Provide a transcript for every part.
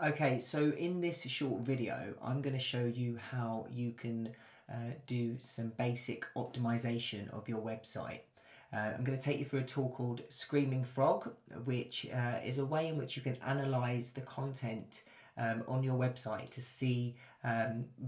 Okay, so in this short video, I'm going to show you how you can do some basic optimization of your website. I'm going to take you through a tool called Screaming Frog, which is a way in which you can analyze the content on your website to see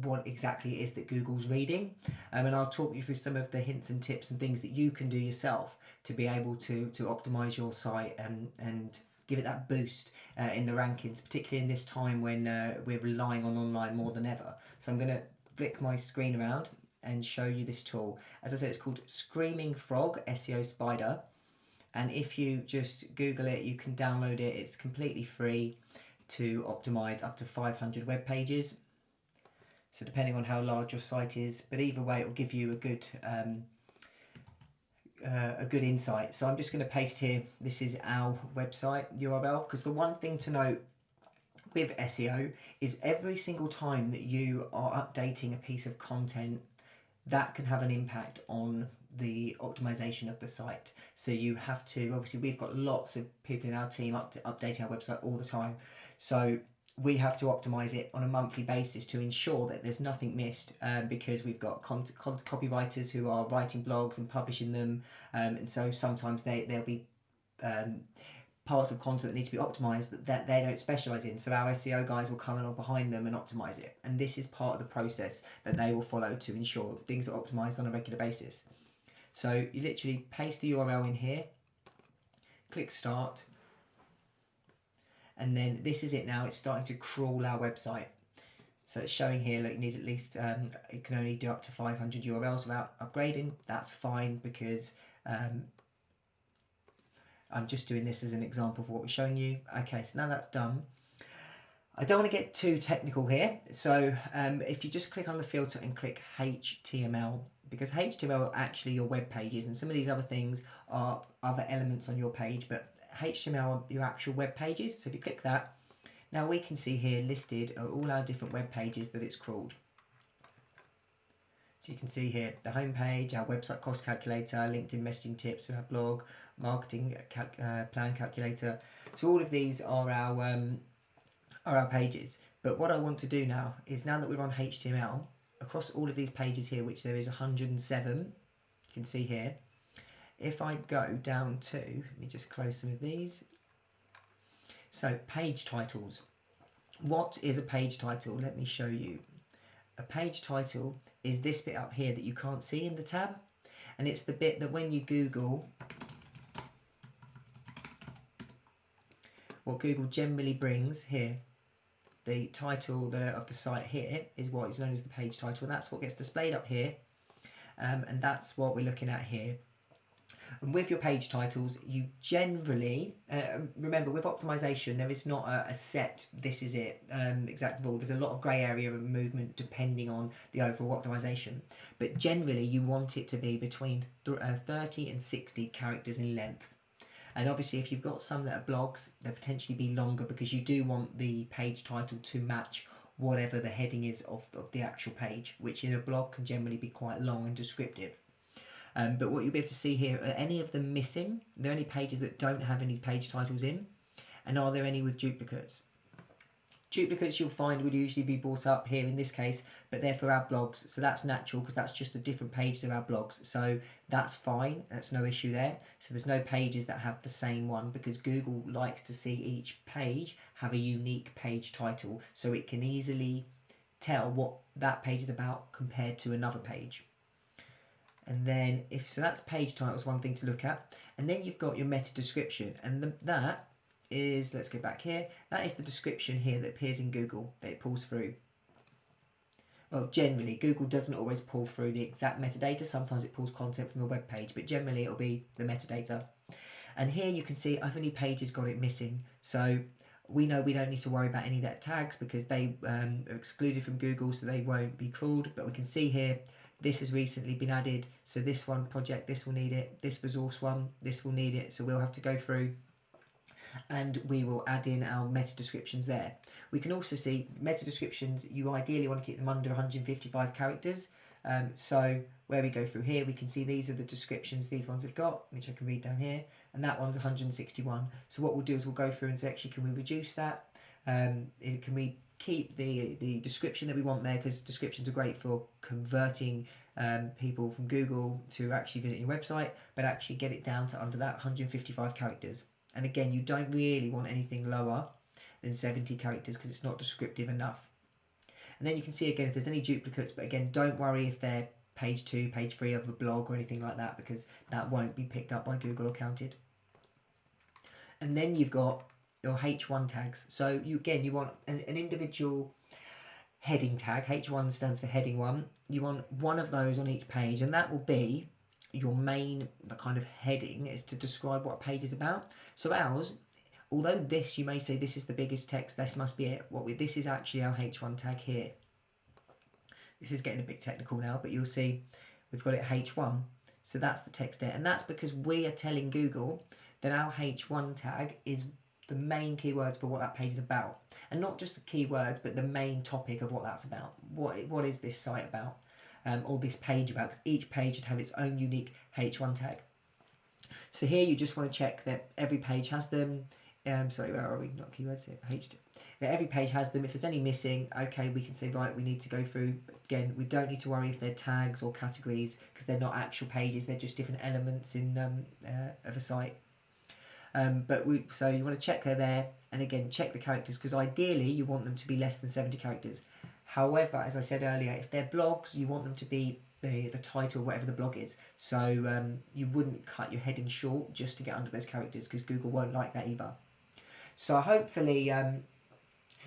what exactly it is that Google's reading. And I'll talk you through some of the hints and tips and things that you can do yourself to be able to optimize your site and give it that boost in the rankings, particularly in this time when we're relying on online more than ever. So I'm going to flick my screen around and show you this tool. As I said, it's called Screaming Frog SEO Spider, and if you just Google it, you can download it. It's completely free to optimize up to 500 web pages. So depending on how large your site is, but either way, it will give you a good insight. So I'm just going to paste here, this is our website URL, because the one thing to note with SEO is every single time that you are updating a piece of content, that can have an impact on the optimization of the site. So you have to, obviously we've got lots of people in our team updating our website all the time, so we have to optimize it on a monthly basis to ensure that there's nothing missed, because we've got copywriters who are writing blogs and publishing them, and so sometimes there'll be parts of content that need to be optimized that they don't specialize in, so our SEO guys will come along behind them and optimize it, and this is part of the process that they will follow to ensure things are optimized on a regular basis. So you literally paste the URL in here, click start, and then this is it now. It's starting to crawl our website. So it's showing here, look, you need at least, it can only do up to 500 URLs without upgrading. That's fine, because I'm just doing this as an example of what we're showing you. Okay, so now that's done. I don't want to get too technical here, so if you just click on the filter and click HTML, because HTML are actually your web pages, and some of these other things are other elements on your page, but HTML are your actual web pages. So if you click that, now we can see here listed are all our different web pages that it's crawled. So you can see here the home page, our website cost calculator, LinkedIn messaging tips, our blog, marketing plan calculator. So all of these are our pages. But what I want to do now is, now that we're on HTML, across all of these pages here, which there is 107, you can see here, if I go down to, let me just close some of these. So page titles. What is a page title? Let me show you. A page title is this bit up here that you can't see in the tab, and it's the bit that when you Google, what Google generally brings here, the title of the site here is what is known as the page title, and that's what gets displayed up here, and that's what we're looking at here. And with your page titles, you generally, remember with optimization, there is not a set, this is it, exact rule. There's a lot of grey area of movement depending on the overall optimization. But generally, you want it to be between 30 and 60 characters in length. And obviously, if you've got some that are blogs, they'll potentially be longer, because you do want the page title to match whatever the heading is of the actual page, which in a blog can generally be quite long and descriptive. But what you'll be able to see here, are any of them missing? Are there any pages that don't have any page titles in? And are there any with duplicates? Duplicates you'll find would usually be brought up here in this case, but they're for our blogs, so that's natural, because that's just a different page to our blogs, so that's fine, that's no issue there. So there's no pages that have the same one, because Google likes to see each page have a unique page title, so it can easily tell what that page is about compared to another page. And then, so that's page titles, one thing to look at. And then you've got your meta description, and that is, let's go back here, that is the description here that appears in Google, that it pulls through. Well, generally, Google doesn't always pull through the exact metadata, sometimes it pulls content from a web page, but generally it'll be the metadata. And here you can see I've only pages got it missing, so we know we don't need to worry about any of that tags, because they are excluded from Google, so they won't be crawled. But we can see here, this has recently been added, so this one project, this will need it, this resource one, this will need it, so we'll have to go through and we will add in our meta descriptions there. We can also see meta descriptions, you ideally want to keep them under 155 characters, so where we go through here, we can see these are the descriptions these ones have got, which I can read down here, and that one's 161. So what we'll do is we'll go through and say, actually, can we reduce that? Can we keep the description that we want there, because descriptions are great for converting people from Google to actually visit your website, but actually get it down to under that 155 characters. And again, you don't really want anything lower than 70 characters because it's not descriptive enough. And then you can see again if there's any duplicates, but again, don't worry if they're page 2, page 3 of a blog or anything like that, because that won't be picked up by Google or counted. And then you've got your H1 tags. So you want an individual heading tag. H1 stands for heading 1. You want one of those on each page, and that will be your main kind of heading, is to describe what a page is about. So ours, although this, you may say this is the biggest text, this must be it. This is actually our H1 tag here. This is getting a bit technical now, but you'll see we've got it H1. So that's the text there. And that's because we are telling Google that our H1 tag is the main keywords for what that page is about. And not just the keywords, but the main topic of what that's about. What is this site about? Or this page about? Because each page should have its own unique H1 tag. So here you just want to check that every page has them. Sorry, where are we? Not keywords here. H2. That every page has them. If there's any missing, okay, we can say, right, we need to go through. But again, we don't need to worry if they're tags or categories, because they're not actual pages. They're just different elements in of a site. So you want to check they're there, and again, check the characters, because ideally you want them to be less than 70 characters. However, as I said earlier, if they're blogs, you want them to be the title, whatever the blog is. So you wouldn't cut your heading short just to get under those characters, because Google won't like that either. So hopefully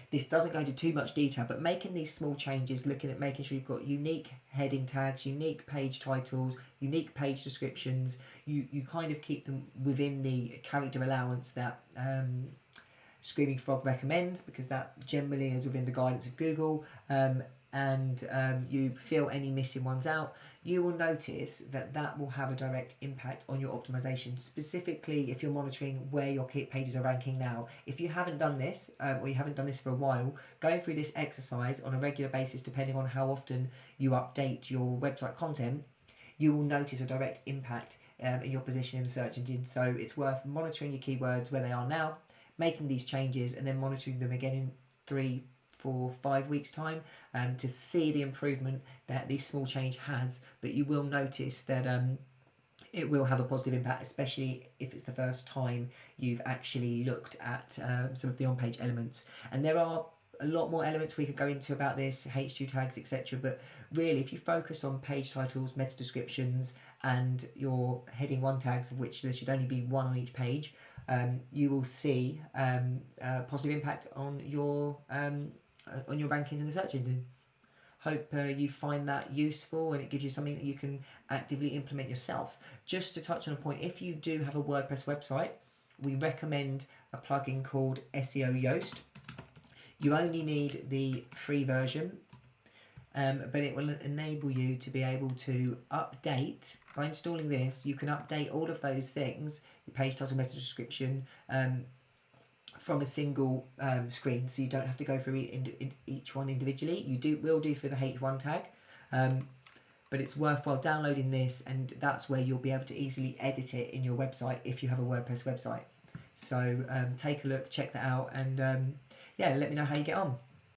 this doesn't go into too much detail, but making these small changes, looking at making sure you've got unique heading tags, unique page titles, unique page descriptions, you kind of keep them within the character allowance that Screaming Frog recommends, because that generally is within the guidance of Google, and you fill any missing ones out, you will notice that will have a direct impact on your optimization, specifically if you're monitoring where your pages are ranking now. If you haven't done this, or you haven't done this for a while, going through this exercise on a regular basis, depending on how often you update your website content, you will notice a direct impact in your position in the search engine. So it's worth monitoring your keywords where they are now, making these changes, and then monitoring them again in 3, 4, 5 weeks time to see the improvement that this small change has. But you will notice that it will have a positive impact, especially if it's the first time you've actually looked at some of the on-page elements. And there are a lot more elements we could go into about this, H2 tags, etc. But really, if you focus on page titles, meta descriptions, and your heading 1 tags, of which there should only be 1 on each page, you will see a positive impact on your rankings in the search engine. Hope you find that useful and it gives you something that you can actively implement yourself. Just to touch on a point, if you do have a WordPress website, we recommend a plugin called SEO Yoast. You only need the free version, but it will enable you to be able to update. By installing this, you can update all of those things, your page title, meta description, from a single screen, so you don't have to go through each one individually. You will do for the H1 tag, but it's worthwhile downloading this, and that's where you'll be able to easily edit it in your website if you have a WordPress website. So take a look, check that out, and yeah, let me know how you get on.